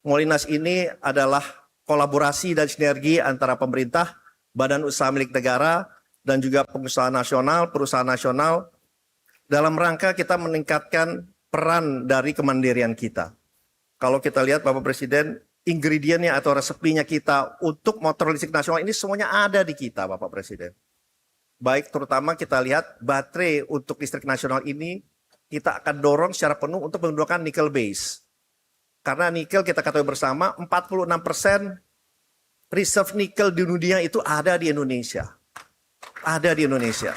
Molinas ini adalah kolaborasi dan sinergi antara pemerintah, badan usaha milik negara, dan juga pengusaha nasional, perusahaan nasional, dalam rangka kita meningkatkan peran dari kemandirian kita. Kalau kita lihat Bapak Presiden, ingredientnya atau resepinya kita untuk motor listrik nasional ini semuanya ada di kita Bapak Presiden. Baik terutama kita lihat baterai untuk listrik nasional ini kita akan dorong secara penuh untuk menggunakan nickel base. Karena nikel kita ketahui bersama 46% reserve nikel di dunia itu ada di Indonesia. Ada di Indonesia.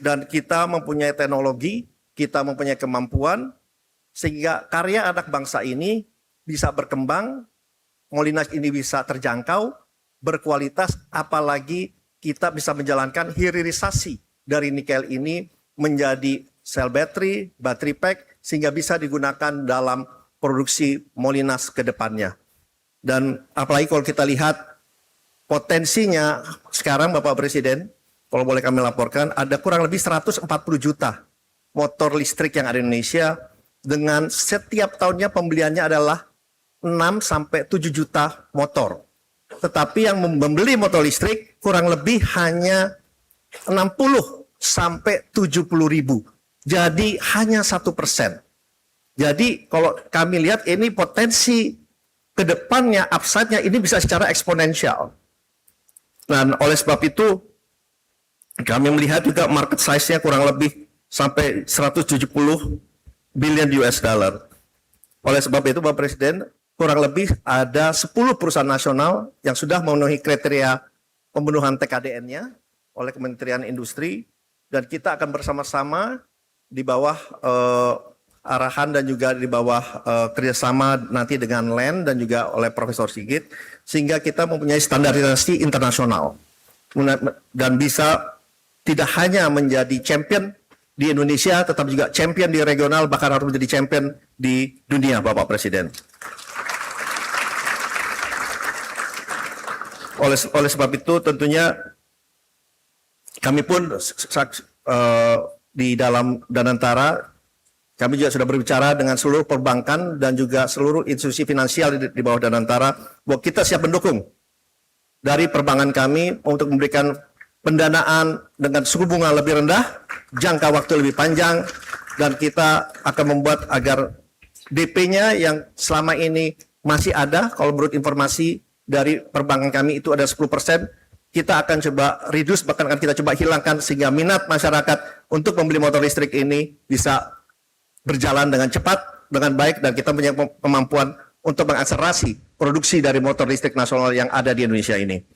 Dan kita mempunyai teknologi, kita mempunyai kemampuan, sehingga karya anak bangsa ini bisa berkembang, Molinas ini bisa terjangkau, berkualitas, apalagi kita bisa menjalankan hilirisasi dari nikel ini menjadi sel baterai, battery pack, sehingga bisa digunakan dalam produksi Molinas ke depannya. Dan apalagi kalau kita lihat potensinya sekarang Bapak Presiden, kalau boleh kami laporkan, ada kurang lebih 140 juta motor listrik yang ada di Indonesia, dengan setiap tahunnya pembeliannya adalah 6-7 juta motor. Tetapi yang membeli motor listrik kurang lebih hanya 60-70 ribu. Jadi hanya 1%. Jadi kalau kami lihat ini potensi ke depannya, upside-nya ini bisa secara eksponensial. Dan oleh sebab itu, kami melihat juga market size-nya kurang lebih sampai 170 billion US dollar. Oleh sebab itu, Bapak Presiden, kurang lebih ada 10 perusahaan nasional yang sudah memenuhi kriteria pembunuhan TKDN-nya oleh Kementerian Industri, dan kita akan bersama-sama di bawah arahan dan juga di bawah kerjasama nanti dengan LEN dan juga oleh Profesor Sigit, sehingga kita mempunyai standarisasi internasional dan bisa tidak hanya menjadi champion di Indonesia, tetapi juga champion di regional, bahkan harus menjadi champion di dunia, Bapak Presiden. Oleh sebab itu tentunya kami pun di dalam Danantara, kami juga sudah berbicara dengan seluruh perbankan dan juga seluruh institusi finansial di bawah Danantara, bahwa kita siap mendukung dari perbankan kami untuk memberikan pendanaan dengan suku bunga lebih rendah, jangka waktu lebih panjang, dan kita akan membuat agar DP-nya yang selama ini masih ada, kalau menurut informasi dari perbankan kami itu ada 10%, kita akan coba reduce, bahkan akan kita coba hilangkan sehingga minat masyarakat untuk membeli motor listrik ini bisa berjalan dengan cepat, dengan baik, dan kita punya kemampuan untuk mengakselerasi produksi dari motor listrik nasional yang ada di Indonesia ini.